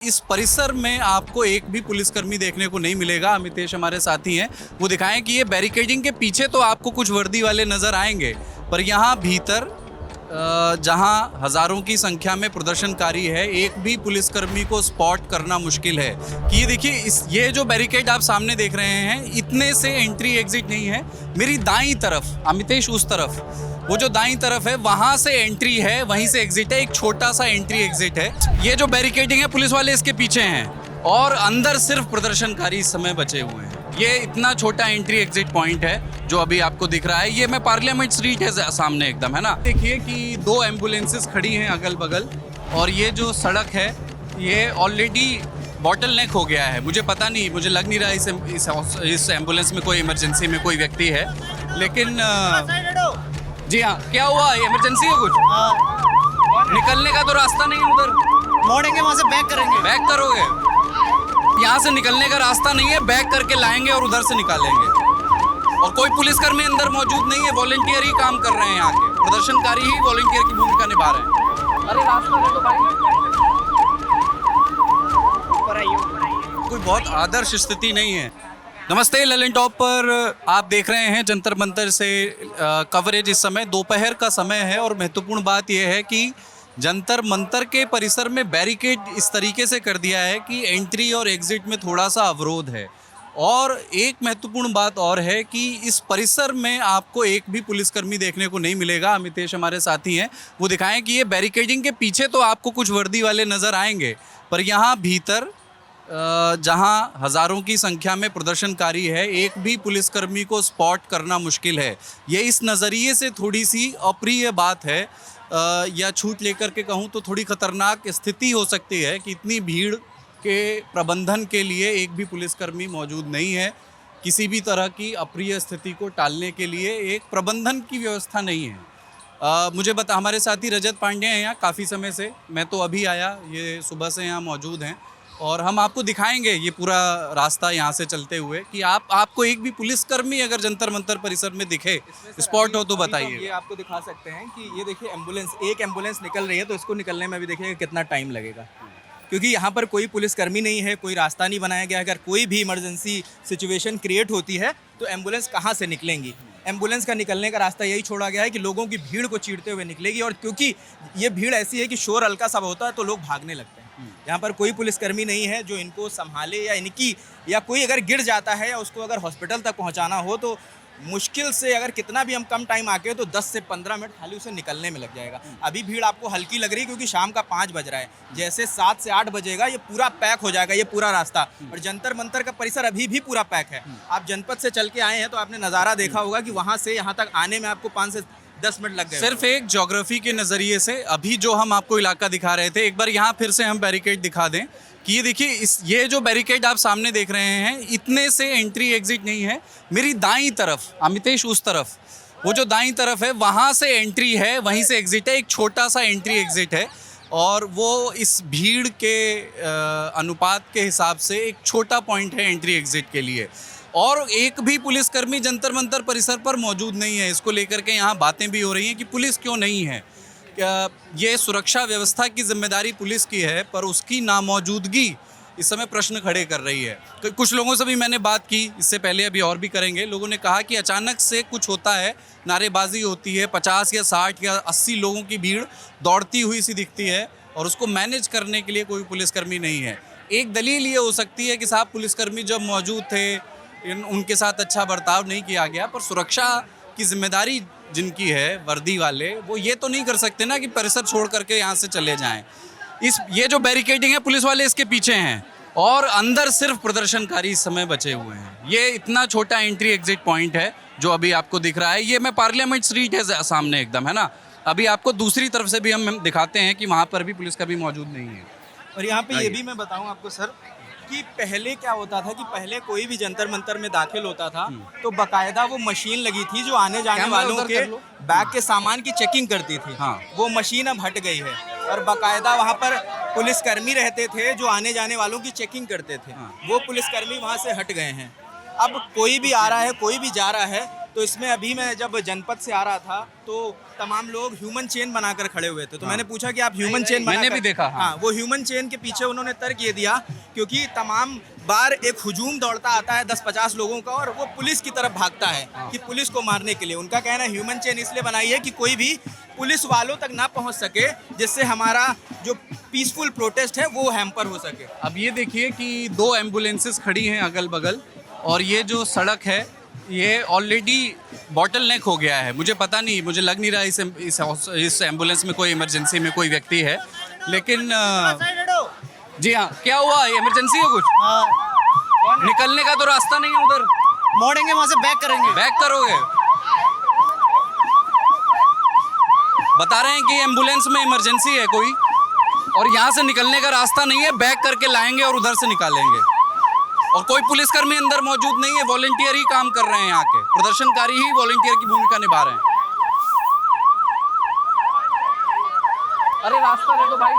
इस परिसर में आपको एक भी पुलिसकर्मी देखने को नहीं मिलेगा। अमितेश हमारे साथी हैं, वो दिखाएं कि ये बैरिकेडिंग के पीछे तो आपको कुछ वर्दी वाले नज़र आएंगे, पर यहाँ भीतर जहाँ हज़ारों की संख्या में प्रदर्शनकारी है, एक भी पुलिसकर्मी को स्पॉट करना मुश्किल है। कि ये देखिए, ये जो बैरिकेड आप सामने देख रहे हैं, इतने से एंट्री एग्जिट नहीं है। मेरी दाईं तरफ, अमितेश उस तरफ, वो जो दाईं तरफ है वहाँ से एंट्री है, वहीं से एग्जिट है। एक छोटा सा एंट्री एग्जिट है। ये जो बैरिकेडिंग है, पुलिस वाले इसके पीछे हैं और अंदर सिर्फ प्रदर्शनकारी इस समय बचे हुए हैं। ये इतना छोटा एंट्री एग्जिट पॉइंट है जो अभी आपको दिख रहा है। ये मैं पार्लियामेंट स्ट्रीट है सामने एकदम, है ना। देखिए कि दो एम्बुलेंसेस खड़ी हैं अगल बगल, और ये जो सड़क है ये ऑलरेडी बॉटल नेक हो गया है। मुझे पता नहीं, मुझे लग नहीं रहा इस एम्बुलेंस में कोई इमरजेंसी में कोई व्यक्ति है, लेकिन जी हाँ। क्या हुआ, इमरजेंसी है कुछ? निकलने का तो रास्ता नहीं है उधर। मोड़ेंगे, वहाँ से बैक करेंगे। बैक करोगे? यहाँ से निकलने का रास्ता नहीं है, बैक करके लाएंगे और उधर से निकालेंगे। और कोई पुलिसकर्मी अंदर मौजूद नहीं है, वॉलंटियर ही काम कर रहे हैं। यहाँ के प्रदर्शनकारी ही वॉलंटियर की भूमिका निभा रहे हैं। अरे रास्ता है तो भाई, कोई बहुत आदर्श स्थिति नहीं है। नमस्ते, ललन टॉप पर आप देख रहे हैं जंतर मंतर से कवरेज। इस समय दोपहर का समय है और महत्वपूर्ण बात यह है कि जंतर मंतर के परिसर में बैरिकेड इस तरीके से कर दिया है कि एंट्री और एग्जिट में थोड़ा सा अवरोध है। और एक महत्वपूर्ण बात और है कि इस परिसर में आपको एक भी पुलिसकर्मी देखने को नहीं मिलेगा। अमितेश हमारे साथी हैं, वो दिखाएं कि ये बैरिकेडिंग के पीछे तो आपको कुछ वर्दी वाले नज़र आएंगे, पर यहाँ भीतर जहाँ हज़ारों की संख्या में प्रदर्शनकारी है, एक भी पुलिसकर्मी को स्पॉट करना मुश्किल है। ये इस नज़रिए से थोड़ी सी अप्रिय बात है, या छूट लेकर के कहूँ तो थोड़ी ख़तरनाक स्थिति हो सकती है कि इतनी भीड़ के प्रबंधन के लिए एक भी पुलिसकर्मी मौजूद नहीं है। किसी भी तरह की अप्रिय स्थिति को टालने के लिए एक प्रबंधन की व्यवस्था नहीं है। मुझे बता, हमारे साथी रजत पांडे हैं यहाँ काफ़ी समय से। मैं तो अभी आया, ये सुबह से यहाँ मौजूद हैं, और हम आपको दिखाएंगे ये पूरा रास्ता यहाँ से चलते हुए कि आपको एक भी पुलिसकर्मी अगर जंतर मंतर परिसर में दिखे, स्पॉट हो तो बताइए। ये आपको दिखा सकते हैं कि ये देखिए एक एम्बुलेंस निकल रही है, तो इसको निकलने में भी देखिए कितना टाइम लगेगा, क्योंकि यहाँ पर कोई पुलिसकर्मी नहीं है, कोई रास्ता नहीं बनाया गया। अगर कोई भी इमरजेंसी सिचुएशन क्रिएट होती है तो एम्बुलेंस कहाँ से निकलेंगी? एम्बुलेंस का निकलने का रास्ता यही छोड़ा गया है कि लोगों की भीड़ को चीरते हुए निकलेगी, और क्योंकि ये भीड़ ऐसी है कि शोर हल्का सा होता है तो लोग भागने लगते हैं। यहाँ पर कोई पुलिसकर्मी नहीं है जो इनको संभाले, या कोई अगर गिर जाता है या उसको अगर हॉस्पिटल तक पहुँचाना हो तो मुश्किल से, अगर कितना भी हम कम टाइम आके, तो 10 से 15 मिनट खाली उसे निकलने में लग जाएगा। अभी भीड़ आपको हल्की लग रही है क्योंकि शाम का 5 बज रहा है। जैसे 7 से 8 बजेगा ये पूरा पैक हो जाएगा, ये पूरा रास्ता। और जंतर मंतर का परिसर अभी भी पूरा पैक है। आप जनपद से चल के आए हैं तो आपने नज़ारा देखा होगा कि वहाँ से यहाँ तक आने में आपको 5 से 10 मिनट लग गए। सिर्फ एक ज्योग्राफी के नज़रिए से अभी जो हम आपको इलाका दिखा रहे थे, एक बार यहाँ फिर से हम बैरिकेड दिखा दें कि ये देखिए, ये जो बैरिकेड आप सामने देख रहे हैं, इतने से एंट्री एग्जिट नहीं है। मेरी दाईं तरफ, अमितेश उस तरफ, वो जो दाईं तरफ है वहाँ से एंट्री है, वहीं से एग्जिट है। एक छोटा सा एंट्री एग्जिट है, और वो इस भीड़ के अनुपात के हिसाब से एक छोटा पॉइंट है एंट्री एग्जिट के लिए। और एक भी पुलिसकर्मी जंतर मंतर परिसर पर मौजूद नहीं है। इसको लेकर के यहाँ बातें भी हो रही हैं कि पुलिस क्यों नहीं है। ये सुरक्षा व्यवस्था की जिम्मेदारी पुलिस की है, पर उसकी नामौजूदगी इस समय प्रश्न खड़े कर रही है। कुछ लोगों से भी मैंने बात की इससे पहले, अभी और भी करेंगे। लोगों ने कहा कि अचानक से कुछ होता है, नारेबाजी होती है, 50 या 60 या 80 लोगों की भीड़ दौड़ती हुई सी दिखती है, और उसको मैनेज करने के लिए कोई पुलिसकर्मी नहीं है। एक दलील ये हो सकती है कि साहब पुलिसकर्मी जब मौजूद थे उनके साथ अच्छा बर्ताव नहीं किया गया, पर सुरक्षा की जिम्मेदारी जिनकी है, वर्दी वाले, वो ये तो नहीं कर सकते ना कि परिसर छोड़ करके यहाँ से चले जाएं। ये जो बैरिकेडिंग है, पुलिस वाले इसके पीछे हैं और अंदर सिर्फ प्रदर्शनकारी इस समय बचे हुए हैं। ये इतना छोटा एंट्री एग्जिट पॉइंट है जो अभी आपको दिख रहा है। ये मैं पार्लियामेंट स्ट्रीट है सामने एकदम, है ना। अभी आपको दूसरी तरफ से भी हम दिखाते हैं कि वहाँ पर भी पुलिसकर्मी मौजूद नहीं है। और यहाँ पे ये भी मैं बताऊँ आपको सर कि पहले क्या होता था कि पहले कोई भी जंतर मंतर में दाखिल होता था तो बकायदा वो मशीन लगी थी जो आने जाने वालों के बैग के सामान की चेकिंग करती थी। वो मशीन अब हट गई है, और बकायदा वहाँ पर पुलिसकर्मी रहते थे जो आने जाने वालों की चेकिंग करते थे। वो पुलिसकर्मी वहाँ से हट गए हैं। अब कोई भी आ रहा है, कोई भी जा रहा है, तो इसमें अभी मैं जब जनपद से आ रहा था तो तमाम लोग ह्यूमन चेन बनाकर खड़े हुए थे, तो मैंने पूछा कि आप ह्यूमन चेन मैंने भी देखा, हाँ, वो ह्यूमन चेन के पीछे उन्होंने तर्क ये दिया क्योंकि तमाम बार एक हुजूम दौड़ता आता है 10-50 लोगों का और वो पुलिस की तरफ भागता है कि पुलिस को मारने के लिए। उनका कहना है ह्यूमन चेन इसलिए बनाई है कि कोई भी पुलिस वालों तक ना पहुंच सके, जिससे हमारा जो पीसफुल प्रोटेस्ट है वो हैम्पर हो सके। अब ये देखिए कि 2 एम्बुलेंसेस खड़ी हैं अगल बगल, और ये जो सड़क है ये ऑलरेडी बॉटल नेक हो गया है। मुझे पता नहीं, मुझे लग नहीं रहा इस एम्बुलेंस में कोई इमरजेंसी में कोई व्यक्ति है, लेकिन जी हाँ, क्या हुआ? इमरजेंसी है कुछ? निकलने का तो रास्ता नहीं है उधर, मोड़ेंगे वहां से बैक करेंगे। बैक करोगे? बता रहे हैं कि एम्बुलेंस में इमरजेंसी है कोई और यहाँ से निकलने का रास्ता नहीं है, बैक करके लाएंगे और उधर से निकालेंगे। और कोई पुलिसकर्मी अंदर मौजूद नहीं है, वॉलंटियर ही काम कर रहे हैं, यहाँ के प्रदर्शनकारी ही वॉलंटियर की भूमिका निभा रहे हैं। अरे रास्ता दे दो भाई,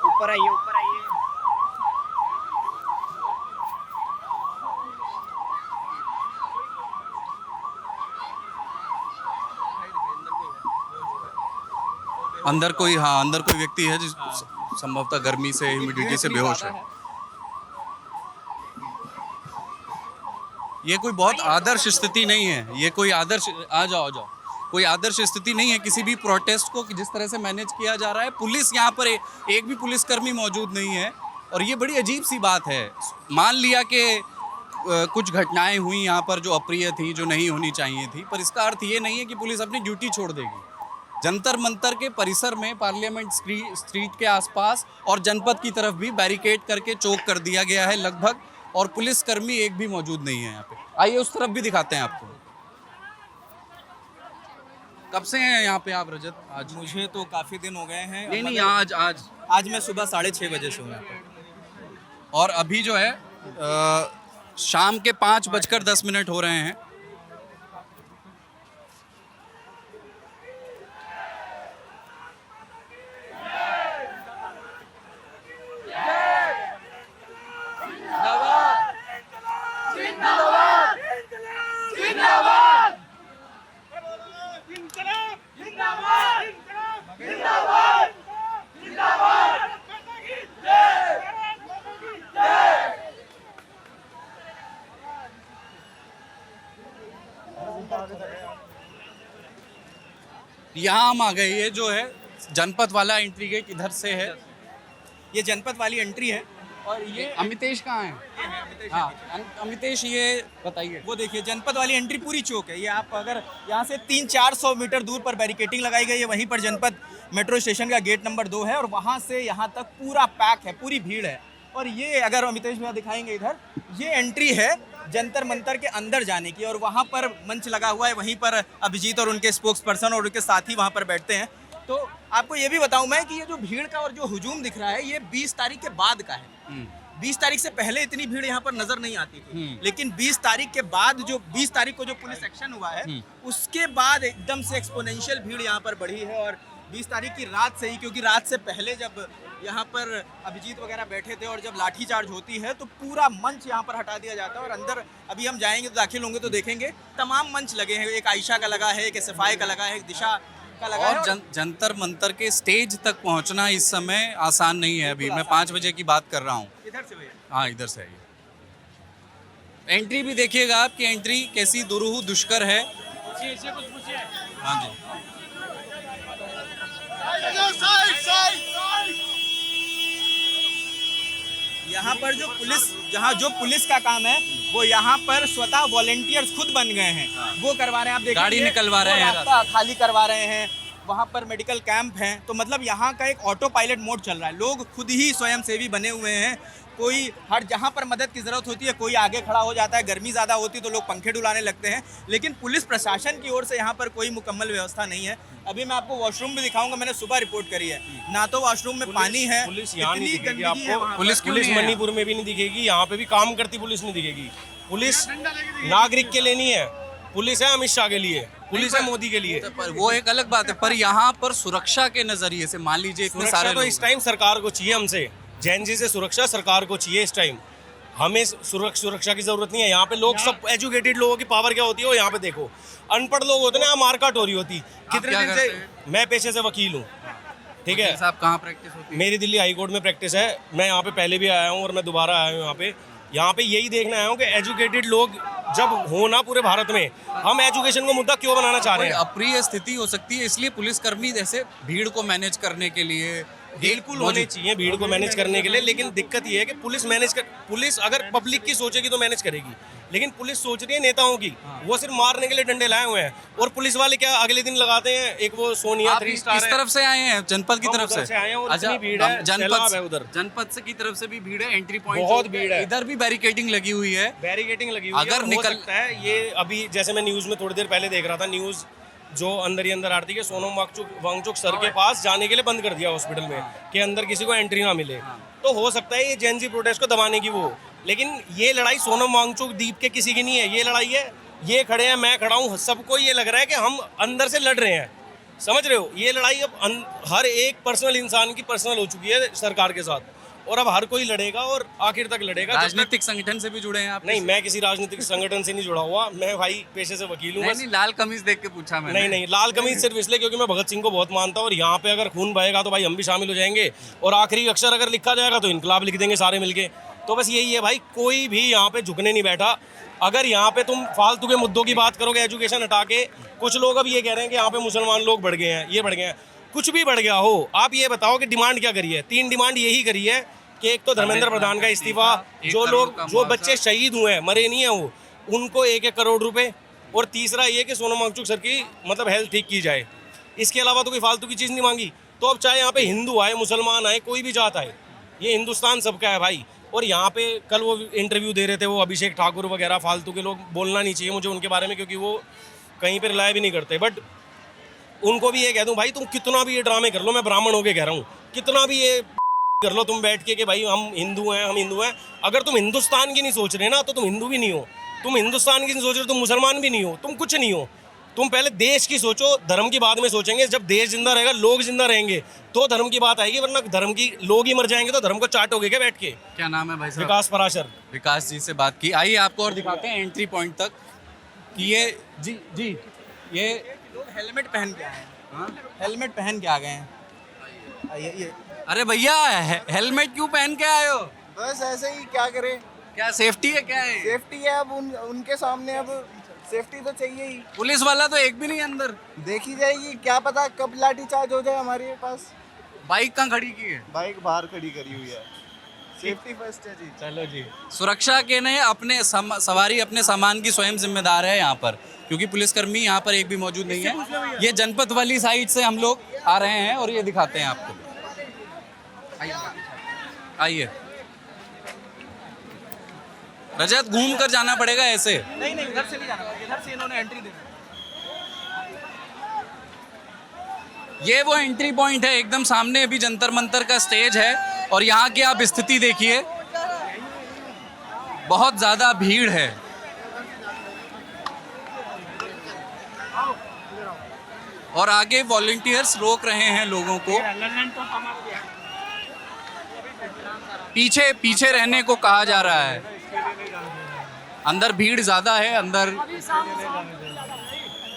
ऊपर आइए, ऊपर आइए। अंदर कोई, हाँ अंदर कोई व्यक्ति है जिस संभवतः गर्मी से, ह्यूमिडिटी से बेहोश है। ये कोई बहुत आदर्श स्थिति नहीं है, ये कोई आदर्श, आ जाओ, कोई आदर्श स्थिति नहीं है किसी भी प्रोटेस्ट को जिस तरह से मैनेज किया जा रहा है। पुलिस यहाँ पर एक भी पुलिसकर्मी मौजूद नहीं है और ये बड़ी अजीब सी बात है। मान लिया कि कुछ घटनाएं हुई यहाँ पर जो अप्रिय थी, जो नहीं होनी चाहिए थी, पर इसका अर्थ ये नहीं है कि पुलिस अपनी ड्यूटी छोड़ देगी। जंतर मंतर के परिसर में, पार्लियामेंट स्ट्रीट के आसपास और जनपद की तरफ भी बैरिकेड करके चौक कर दिया गया है लगभग, और पुलिसकर्मी एक भी मौजूद नहीं है यहाँ पे। आइए उस तरफ भी दिखाते हैं आपको। कब से हैं यहाँ पे आप रजत? आज मुझे तो काफ़ी दिन हो गए हैं। नहीं, आज मैं सुबह 6:30 बजे से हूँ यहाँ पे। और अभी जो है शाम के 5:10 हो रहे हैं। यहाँ हम आ गए, ये जो है जनपद वाला एंट्री गेट इधर से है, ये जनपद वाली एंट्री है। और ये अमितेश कहाँ है? हाँ अमितेश, ये बताइए। वो देखिए जनपद वाली एंट्री पूरी चौक है। ये आप अगर यहाँ से 300-400 मीटर दूर पर बैरिकेटिंग लगाई गई है, वहीं पर जनपद मेट्रो स्टेशन का गेट नंबर 2 है और वहाँ से यहाँ तक पूरा पैक है, पूरी भीड़ है। और ये अगर अमितेश भैया दिखाएंगे इधर, ये एंट्री है जंतर मंतर के अंदर जाने की, और वहाँ पर मंच लगा हुआ है, वहीं पर अभिजीत और उनके स्पोक्स पर्सन और उनके साथी वहाँ पर बैठते हैं। तो आपको ये भी बताऊं मैं कि ये जो भीड़ का और जो हुजूम दिख रहा है, ये 20 तारीख के बाद का है। 20 तारीख से पहले इतनी भीड़ यहाँ पर नजर नहीं आती थी, लेकिन 20 तारीख के बाद, जो 20 तारीख को जो पुलिस एक्शन हुआ है, उसके बाद एकदम से एक्सपोनेंशियल भीड़ यहाँ पर बढ़ी है। और 20 तारीख की रात से ही, क्योंकि रात से पहले जब यहाँ पर अभिजीत वगैरह बैठे थे और जब लाठीचार्ज होती है तो पूरा मंच यहाँ पर हटा दिया जाता है। और अंदर अभी हम जाएंगे तो दाखिल होंगे तो देखेंगे तमाम मंच लगे हैं। एक आयशा का लगा है, एक सफाई का लगा है, एक दिशा का लगा है। और जंतर मंतर के स्टेज तक पहुँचना इस समय आसान नहीं है। अभी मैं 5 बजे की बात कर रहा हूँ। इधर से भैया, हाँ इधर से आइए। एंट्री भी देखिएगा आपकी एंट्री कैसी दुरूह दुष्कर है। हाँ जी, यहाँ पर जो पुलिस का काम है वो यहाँ पर स्वतः वॉलंटियर्स खुद बन गए हैं, वो करवा रहे हैं। आप देखिए गाड़ी निकलवा रहे हैं, रास्ता खाली करवा रहे हैं, वहाँ पर मेडिकल कैंप हैं। तो मतलब यहाँ का एक ऑटो पायलट मोड चल रहा है। लोग खुद ही स्वयंसेवी बने हुए हैं। कोई हर जहाँ पर मदद की ज़रूरत होती है कोई आगे खड़ा हो जाता है। गर्मी ज़्यादा होती है तो लोग पंखे डुलाने लगते हैं, लेकिन पुलिस प्रशासन की ओर से यहाँ पर कोई मुकम्मल व्यवस्था नहीं है। अभी मैं आपको वॉशरूम भी दिखाऊंगा, मैंने सुबह रिपोर्ट करी है, ना तो वॉशरूम में पानी है, पुलिस यहाँ नहीं इतनी दिखेगी गंदगी है आपको। वहाँ पुलिस पर। क्यों नहीं है? मणिपुर में भी नहीं दिखेगी, यहाँ पे भी काम करती पुलिस नहीं दिखेगी। पुलिस नागरिक के लिए नहीं है, पुलिस है अमित शाह के लिए, पुलिस है मोदी के लिए। पर वो एक अलग बात है, पर यहाँ पर सुरक्षा के नजरिए से मान लीजिए इतने सुरक्षा सारे तो लोग इस टाइम सरकार को चाहिए, हमसे जैन जी से सुरक्षा सरकार को चाहिए इस टाइम। हमें सुरक्षा की जरूरत नहीं है। यहाँ पे लोग सब एजुकेटेड लोगों की पावर क्या होती है वो यहाँ पे देखो। अनपढ़ लोग होते हैं ना, मारकाट हो रही होती। कितने क्या दिन से करते मैं पेशे से वकील हूँ, ठीक है। साहब कहाँ प्रैक्टिस होती है? मेरी दिल्ली हाई कोर्ट में प्रैक्टिस है। मैं यहाँ पे पहले भी आया हूँ और मैं दोबारा आया हूँ यहाँ पे यही देखने आया हूँ कि एजुकेटेड लोग जब हो ना पूरे भारत में, हम एजुकेशन को मुद्दा क्यों बनाना चाह रहे कोई हैं? अप्रिय स्थिति हो सकती है, इसलिए पुलिसकर्मी जैसे भीड़ को मैनेज करने के लिए बिल्कुल होने चाहिए भीड़ को मैनेज करने के लिए, लेकिन दिक्कत ये है कि पुलिस अगर पब्लिक की सोचेगी तो मैनेज करेगी, लेकिन पुलिस सोच रही है नेताओं की। वो सिर्फ मारने के लिए डंडे लाए हुए हैं, और पुलिस वाले क्या अगले दिन लगाते हैं एक वो सोनिया आप 3 इस स्टार तरफ से आए हैं, जनपद की हम तरफ उधर से आए हैं और अच्छा, इतनी भीड़ है, सैलाब है उधर। जनपद से की तरफ से भी भीड़ है, एंट्री पॉइंट बहुत भीड़ है। इधर भी बैरिकेडिंग लगी हुई है। बैरिकेडिंग लगी हुई है। अगर हो निकल- सकता है ये अभी जैसे मैं न्यूज़ में थोड़ी देर पहले देख रहा था, न्यूज़ जो अंदर ही अंदर आती है, सोनम वांगचुक सर के पास जाने के लिए बंद कर दिया हॉस्पिटल में कि अंदर किसी को एंट्री ना मिले। तो हो सकता है ये जेन प्रोटेस्ट को दबाने की वो, लेकिन ये लड़ाई सोनम वांगचुक दीप के किसी की नहीं है। ये लड़ाई है, ये खड़े हैं, मैं खड़ा हूँ, सबको ये लग रहा है कि हम अंदर से लड़ रहे हैं। समझ रहे हो? ये लड़ाई अब हर एक पर्सनल इंसान की पर्सनल हो चुकी है सरकार के साथ, और अब हर कोई लड़ेगा और आखिर तक लड़ेगा। जब तक- राजनीतिक संगठन से भी जुड़े हैं आप? नहीं, मैं किसी राजनीतिक संगठन से नहीं जुड़ा हुआ, मैं भाई पेशे से वकील हूँ नहीं, बस। नहीं, लाल कमीज देख के पूछा मैंने। नहीं, लाल कमीज सिर्फ इसलिए क्योंकि मैं भगत सिंह को बहुत मानता हूँ, और यहाँ पे अगर खून बहेगा तो भाई हम भी शामिल हो जाएंगे, और आखिरी अक्षर अगर लिखा जाएगा तो इनकलाब लिख देंगे सारे मिलके। तो बस यही है भाई, कोई भी यहाँ पे झुकने नहीं बैठा। अगर यहाँ पे तुम फालतू के मुद्दों की बात करोगे, एजुकेशन हटा के, कुछ लोग अब ये कह रहे हैं कि यहाँ पे मुसलमान लोग बढ़ गए हैं, ये बढ़ गए हैं। कुछ भी बढ़ गया हो, आप ये बताओ कि डिमांड क्या करी है? 3 डिमांड यही करी है कि एक तो धर्मेंद्र प्रधान का इस्तीफा, जो बच्चे शहीद हुए हैं, मरे नहीं है वो, उनको 1-1 करोड़ रुपए, और तीसरा ये कि सोनम वांगचुक सर की मतलब हेल्थ ठीक की जाए। इसके अलावा तो कोई फालतू की चीज़ नहीं मांगी। तो अब चाहे यहाँ पे हिंदू आए, मुसलमान आए, कोई भी जात आए, ये हिंदुस्तान सबका है भाई। और यहाँ पे कल वो इंटरव्यू दे रहे थे वो अभिषेक ठाकुर वगैरह, फालतू के लोग, बोलना नहीं चाहिए मुझे उनके बारे में क्योंकि वो कहीं पर रिलाय भी नहीं करते। बट उनको भी ये कह दूँ भाई, तुम कितना भी ये ड्रामे कर लो, मैं ब्राह्मण होके कह रहा हूँ, कितना भी ये कर लो तुम बैठ के भाई हम हिंदू हैं, अगर तुम हिंदुस्तान की नहीं सोच रहे ना तो तुम हिंदू भी नहीं हो। तुम हिंदुस्तान की नहीं सोच रहे, तुम मुसलमान भी नहीं हो, तुम कुछ नहीं हो। तुम पहले देश की सोचो, धर्म की बाद में सोचेंगे। जब देश जिंदा रहेगा, लोग जिंदा रहेंगे, तो धर्म की बात आएगी, वरना धर्म की लोग ही मर जाएंगे तो धर्म को चाटोगे क्या बैठ के? क्या नाम है भाई साहब? विकास पराशर। विकास जी से बात की। आइए आपको और दिखाते हैं एंट्री पॉइंट तक कि ये जी ये लोग हेलमेट पहन के आए हैं, हेलमेट पहन के आ गए हैं। ये अरे भैया हेलमेट क्यों पहन के आए हो? बस ऐसे ही, क्या करें, क्या सेफ्टी है क्या है? सेफ्टी है। अब उनके सामने अब सेफ्टी तो चाहिए ही। पुलिस वाला तो एक भी नहीं अंदर। देखी जाएगी, क्या पता कब लाठी चार्ज हो जाए हमारे पास। बाइक कहाँ खड़ी की है? बाइक बाहर खड़ी करी हुई है। सेफ्टी फर्स्ट है जी। चलो जी। सुरक्षा के ने अपने सवारी अपने सामान की स्वयं जिम्मेदार है यहाँ पर, क्योंकि पुलिसकर्मी यहाँ पर एक भी मौजूद नहीं है। ये जनपद वाली साइड से हम लोग आ रहे हैं और ये दिखाते हैं आपको। आइए रजत, घूम कर जाना पड़ेगा ऐसे। नहीं, इधर से नहीं जाना, इधर से इन्होंने एंट्री दी। ये वो एंट्री पॉइंट है, एकदम सामने अभी जंतर मंतर का स्टेज है, और यहाँ की आप स्थिति देखिए, बहुत ज्यादा भीड़ है। और आगे वॉलंटियर्स रोक रहे हैं लोगों को, पीछे रहने को कहा जा रहा है। अंदर भीड़ ज्यादा है, अंदर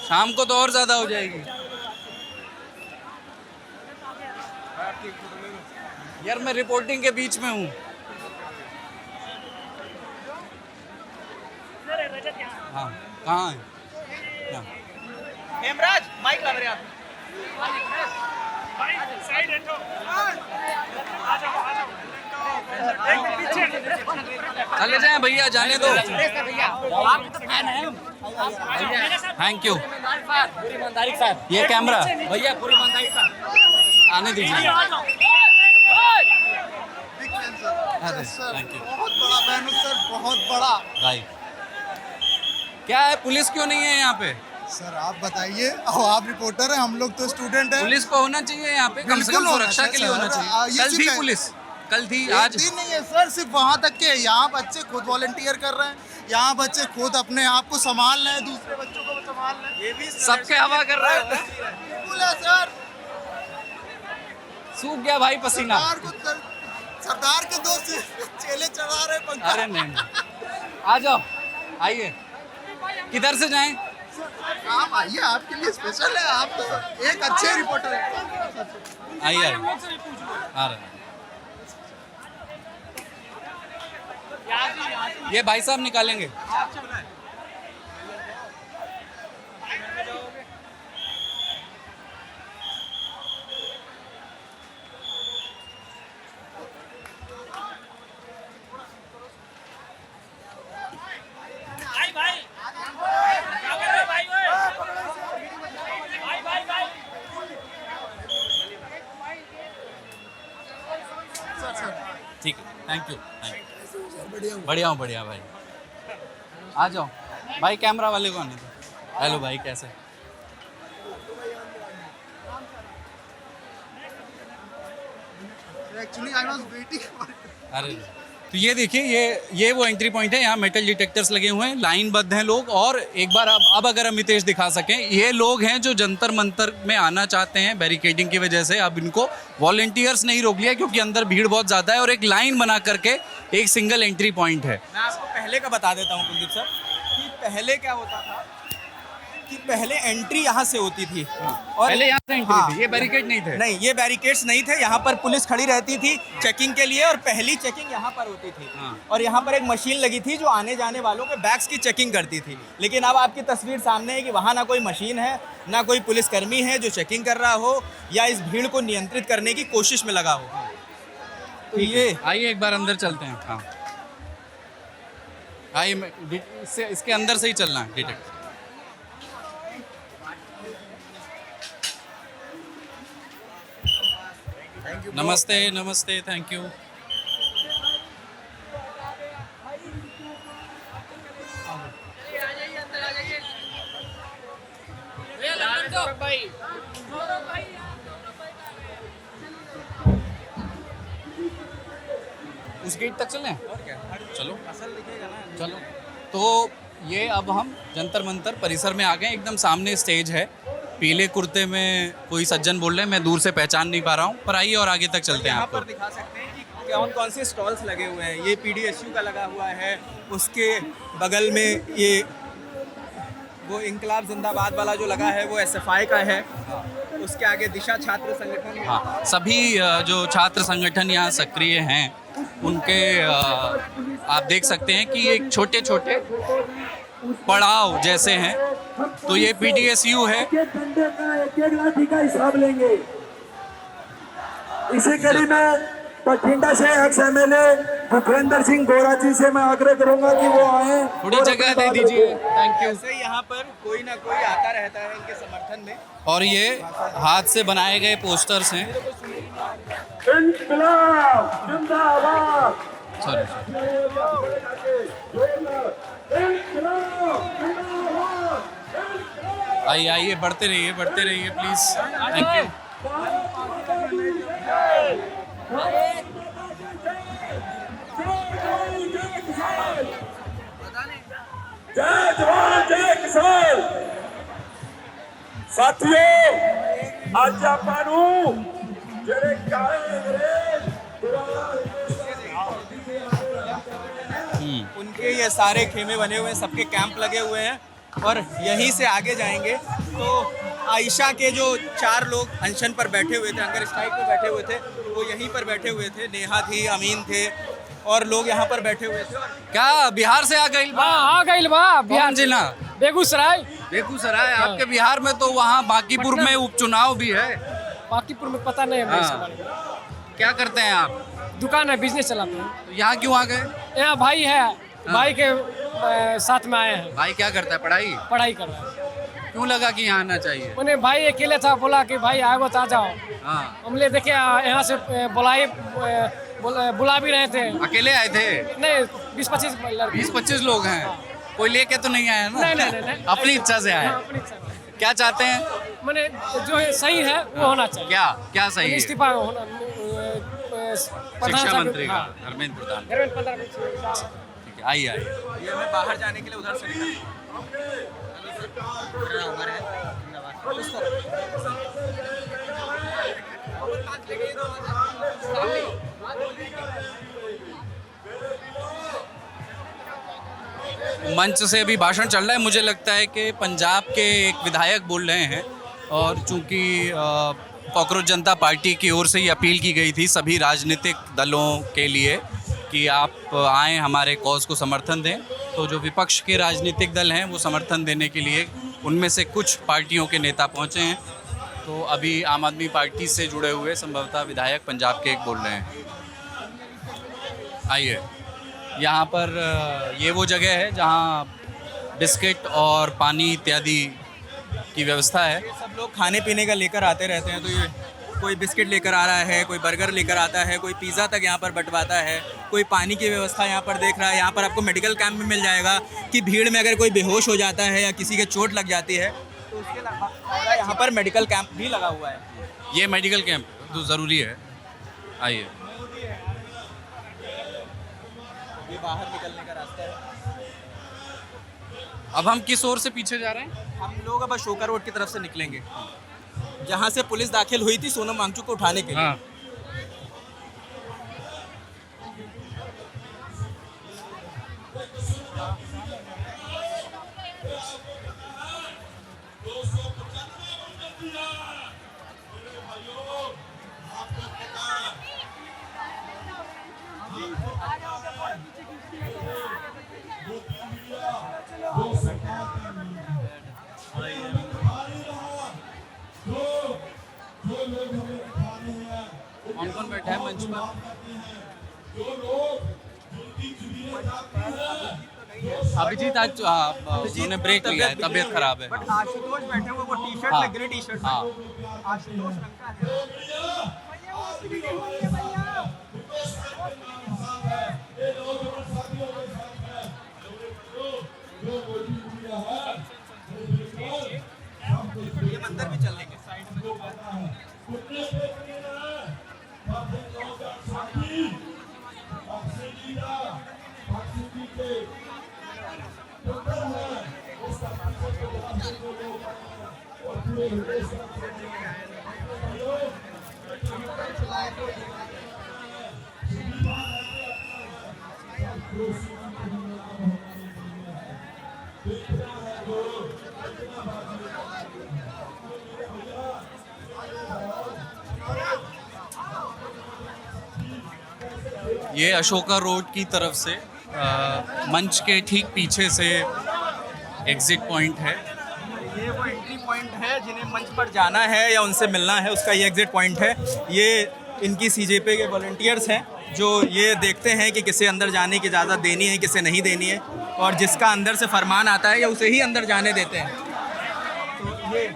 शाम को तो और ज्यादा हो जाएगी। यार मैं रिपोर्टिंग के बीच में हूँ। हाँ, कहाँ है? यहाँ। हेमराज माइक लग रहा है। चले जाएं भैया, जाने दो। Thank you. ये कैमरा भैया पूरी ईमानदारी से आने दीजिए। थैंक यू बहुत बड़ा बैनर सर, बहुत बड़ा। भाई। क्या है, पुलिस क्यों नहीं है यहाँ पे? सर आप बताइए, अब आप रिपोर्टर हैं, हम लोग तो स्टूडेंट हैं। पुलिस को होना चाहिए यहाँ पे, कम से बिल्कुल कम होना सुरक्षा के लिए चाहिए, होना सर। चाहिए। ये कल थी सिर्फ- पुलिस, कल थी, एक आज दिन नहीं है सर, सिर्फ वहाँ तक के यहाँ बच्चे खुद वॉलंटियर कर रहे हैं, यहाँ बच्चे खुद अपने आप को संभाल रहे हैं, दूसरे बच्चों को संभाल रहे हैं। ये भी सबके हवा कर रहे हैं। बिल्कुल है सर। सूख गया भाई पसीना। सरकार को सरदार के दो चेले चढ़ा रहे पंखा। अरे नहीं, आ जाओ, आइए। किधर से जाएं? आप आइए, आपके लिए स्पेशल है। आप तो एक अच्छे रिपोर्टर हैं। आइए आ रहे हैं। ये भाई साहब निकालेंगे। ठीक है, थैंक यू। बढ़िया हूँ भाई। आ जाओ भाई, कैमरा वाले को आने दो। हेलो भाई, कैसे? Actually I was waiting for. अरे तो ये देखिए, ये वो एंट्री पॉइंट है। यहाँ मेटल डिटेक्टर्स लगे हुए हैं, लाइनबद्ध हैं लोग। और एक बार अब अगर अमितेश दिखा सकें, ये लोग हैं जो जंतर मंतर में आना चाहते हैं बैरिकेडिंग की वजह से। अब इनको वॉलंटियर्स नहीं रोक लिया क्योंकि अंदर भीड़ बहुत ज़्यादा है और एक लाइन बना करके एक सिंगल एंट्री पॉइंट है। मैं आपको पहले का बता देता हूँ कुलदीप सर कि पहले क्या होता था कि पहले एंट्री यहाँ से होती थी और पहले यहाँ से एंट्री थी, ये बैरिकेड नहीं थे। नहीं, ये बैरिकेड्स नहीं थे। यहाँ पर पुलिस खड़ी रहती थी चेकिंग के लिए और पहली चेकिंग यहाँ पर होती थी। और यहाँ पर एक मशीन लगी थी जो आने जाने वालों के बैग्स की चेकिंग करती थी। लेकिन अब आपकी तस्वीर सामने है कि वहाँ ना कोई मशीन है, ना कोई पुलिसकर्मी है जो चेकिंग कर रहा हो या इस भीड़ को नियंत्रित करने की कोशिश में लगा हो। तो ये आइए एक बार अंदर चलते हैं। हाँ आइए, इसके अंदर से ही चलना है डिटेक्ट। नमस्ते नमस्ते, थैंक यू। उस गेट तक चलें? चलो चलो। तो ये अब हम जंतर मंतर परिसर में आ गए। एकदम सामने स्टेज है। पीले कुर्ते में कोई सज्जन बोल रहे हैं, मैं दूर से पहचान नहीं पा रहा हूँ, पर आइए और आगे तक चलते हैं। यहाँ आपको पर दिखा सकते हैं कि कौन कौन से स्टॉल्स लगे हुए हैं। ये PDSU का लगा हुआ है, उसके बगल में ये वो इंकलाब जिंदाबाद वाला जो लगा है वो SFI का है। उसके आगे दिशा छात्र संगठन है। हाँ, सभी जो छात्र संगठन यहाँ सक्रिय हैं उनके आप देख सकते हैं कि एक छोटे छोटे पड़ाव जैसे हैं। तो ये PDSU है। का हिसाब लेंगे। इसी कड़ी में बठिंडा से XMLA भूपेंद्र सिंह गोरा जी से मैं आग्रह करूंगा कि वो आए, थोड़ी जगह दे दीजिए। Thank you. ऐसे यहाँ पर कोई ना कोई आता रहता है इनके समर्थन में। और ये हाथ से बनाए गए पोस्टर्स हैं। इंकलाब जिंदाबाद। सॉरी, आइए आइए, बढ़ते रहिए प्लीज। Thank you. जय जवान जय किसान। साथियों, आज ਆਪਾਂ ਨੂੰ ਜਿਹੜੇ ਕਾਲੇ ਅੰਗਰੇਜ਼ उनके ये सारे खेमे बने हुए हैं, सबके कैंप लगे हुए हैं और यहीं से आगे जाएंगे तो आयशा के जो 4 लोग अनशन पर बैठे हुए थे, हंगर स्ट्राइक पे बैठे हुए थे, वो यहीं पर बैठे हुए थे। नेहा थी, अमीन थे और लोग यहाँ पर बैठे हुए थे। क्या बिहार से आ गई? आ गई बा बिहार जिला बेगूसराय। बेगूसराय आपके बिहार में, तो वहाँ बांकीपुर में उपचुनाव भी है। बांकीपुर में पता नहीं है। हाँ। क्या करते हैं आप? दुकान है, बिजनेस चलाते हैं। तो यहाँ क्यों आ गए? यहाँ भाई है, भाई के साथ में आए हैं। भाई क्या करता है? पढ़ाई कर रहा है। क्यों लगा कि यहाँ आना चाहिए? उन्हें भाई अकेले था, बोला कि भाई आओ तो आ जाओ। हाँ, हमने देखे यहाँ से बुला भी रहे थे। अकेले आए थे? नहीं, 20-25 लड़के। 20-25 लोग हैं। कोई लेके तो नहीं आया ना? नहीं। अपनी इच्छा से आए। हाँ, अपनी इच्छा से। क्या चाहते हैं? मैंने जो है सही है वो होना चाहिए। क्या सही है? इस्तीफा होना। शिक्षा मंत्री का धर्मेंद्र प्रधान। ठीक है, आइए। ये हमें बाहर जाने के लिए उधर से निकल मंच से अभी भाषण चल रहा है, मुझे लगता है कि पंजाब के एक विधायक बोल रहे हैं और चूंकि कॉकरोच जनता पार्टी की ओर से ये अपील की गई थी सभी राजनीतिक दलों के लिए कि आप आएँ हमारे कॉज को समर्थन दें, तो जो विपक्ष के राजनीतिक दल हैं वो समर्थन देने के लिए उनमें से कुछ पार्टियों के नेता पहुंचे हैं। तो अभी आम आदमी पार्टी से जुड़े हुए संभवतः विधायक पंजाब के एक बोल रहे हैं। आइए, यहाँ पर ये वो जगह है जहाँ बिस्किट और पानी इत्यादि की व्यवस्था है। सब लोग खाने पीने का लेकर आते रहते हैं, तो ये कोई बिस्किट लेकर आ रहा है, कोई बर्गर लेकर आता है, कोई पिज़्ज़ा तक यहाँ पर बंटवाता है, कोई पानी की व्यवस्था यहाँ पर देख रहा है। यहाँ पर आपको मेडिकल कैंप भी मिल जाएगा कि भीड़ में अगर कोई बेहोश हो जाता है या किसी के चोट लग जाती है तो उसके अलावा यहाँ पर मेडिकल कैंप भी लगा हुआ है। ये मेडिकल कैंप तो ज़रूरी है। आइए, ये बाहर निकलने का रास्ता है। अब हम किस ओर से पीछे जा रहे हैं? हम लोग अब अशोका रोड की तरफ से निकलेंगे, जहाँ से पुलिस दाखिल हुई थी सोनम वांगचुक को उठाने के लिए। हाँ, कौन कौन बैठा है मंच पर? अभिजीत आज उन्होंने ब्रेक लिया है, तबीयत खराब है। बट आशुतोष बैठे हुए वो टी शर्ट में, ग्रे टी शर्ट हाँ। में। आशुतोष रंग का है। ये मंदिर भी चल लेंगे साइड में। ये अशोका रोड की तरफ से मंच के ठीक पीछे से एग्जिट पॉइंट है। ये वो एंट्री पॉइंट है, जिन्हें मंच पर जाना है या उनसे मिलना है उसका ये एग्जिट पॉइंट है। ये इनकी सीजेपी के वॉलंटियर्स हैं जो ये देखते हैं कि किसे अंदर जाने की इजाज़त देनी है, किसे नहीं देनी है, और जिसका अंदर से फरमान आता है या उसे ही अंदर जाने देते हैं। तो ये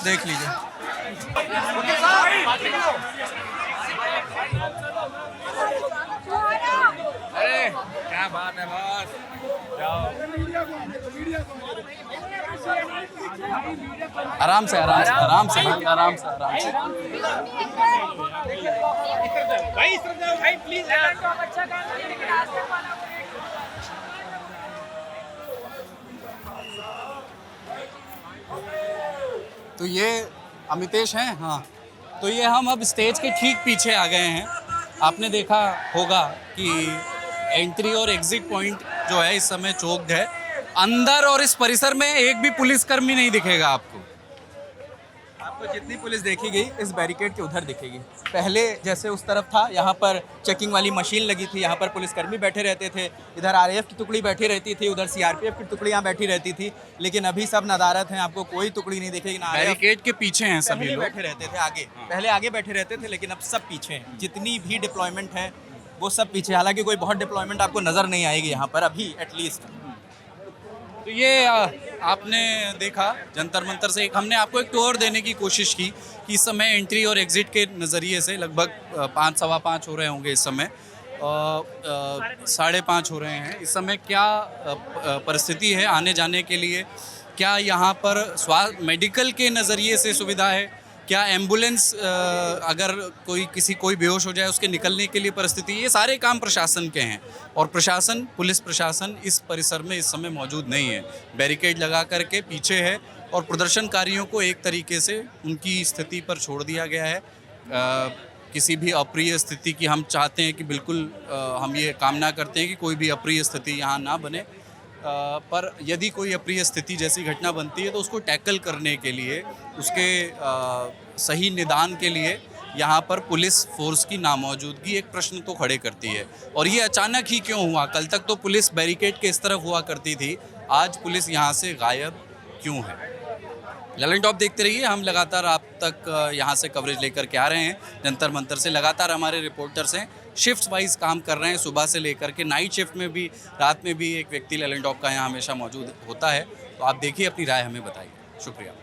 देख लीजिए। अरे क्या बात है बॉस, आराम से आराम से आराम से भाई, आराम से आराम से। भाई इस तरफ जाओ भाई प्लीज यार। अच्छा काम है लेकिन रास्ते वाला तो ये अमितेश हैं। हाँ, तो ये हम अब स्टेज के ठीक पीछे आ गए हैं। आपने देखा होगा कि एंट्री और एग्जिट पॉइंट जो है इस समय चौक्ड है। अंदर और इस परिसर में एक भी पुलिसकर्मी नहीं दिखेगा आपको। आपको जितनी पुलिस देखेगी इस बैरिकेड के उधर दिखेगी। पहले जैसे उस तरफ था, यहाँ पर चेकिंग वाली मशीन लगी थी, यहाँ पर पुलिसकर्मी बैठे रहते थे, इधर आरएएफ की टुकड़ी बैठी रहती थी, उधर सीआरपीएफ की टुकड़ी यहाँ बैठी रहती थी। लेकिन अभी सब नदारत हैं, आपको कोई टुकड़ी नहीं दिखेगी ना। बैरिकेड के पीछे हैं सभी पहले लोग। बैठे रहते थे आगे, पहले आगे बैठे रहते थे, लेकिन अब सब पीछे हैं। जितनी भी डिप्लॉयमेंट है वो सब पीछे। हालांकि कोई बहुत डिप्लॉयमेंट आपको नज़र नहीं आएगी यहाँ पर अभी एटलीस्ट। तो ये आपने देखा जंतर मंतर से एक हमने आपको एक टूर देने की कोशिश की कि इस समय एंट्री और एग्ज़िट के नज़रिए से लगभग 5 सवा 5 हो रहे होंगे इस समय, 5:30 हो रहे हैं इस समय। क्या परिस्थिति है आने जाने के लिए? क्या यहाँ पर स्वास्थ्य मेडिकल के नज़रिए से सुविधा है? क्या एम्बुलेंस अगर कोई बेहोश हो जाए उसके निकलने के लिए परिस्थिति? ये सारे काम प्रशासन के हैं और प्रशासन, पुलिस प्रशासन इस परिसर में इस समय मौजूद नहीं है। बैरिकेड लगा करके पीछे है और प्रदर्शनकारियों को एक तरीके से उनकी स्थिति पर छोड़ दिया गया है। किसी भी अप्रिय स्थिति की हम चाहते हैं कि बिल्कुल हम ये कामना करते हैं कि कोई भी अप्रिय स्थिति यहाँ ना बने। पर यदि कोई अप्रिय स्थिति जैसी घटना बनती है तो उसको टैकल करने के लिए, उसके सही निदान के लिए यहाँ पर पुलिस फोर्स की नामौजूदगी एक प्रश्न तो खड़े करती है। और ये अचानक ही क्यों हुआ? कल तक तो पुलिस बैरिकेड के इस तरफ हुआ करती थी, आज पुलिस यहाँ से गायब क्यों है? ललन टॉप देखते रहिए, हम लगातार आप तक यहाँ से कवरेज लेकर के आ रहे हैं। जंतर मंतर से लगातार हमारे रिपोर्टर्स हैं, शिफ्ट वाइज काम कर रहे हैं, सुबह से लेकर के नाइट शिफ्ट में भी, रात में भी एक व्यक्ति ललन टॉप का यहाँ हमेशा मौजूद होता है। तो आप देखिए, अपनी राय हमें बताइए। शुक्रिया।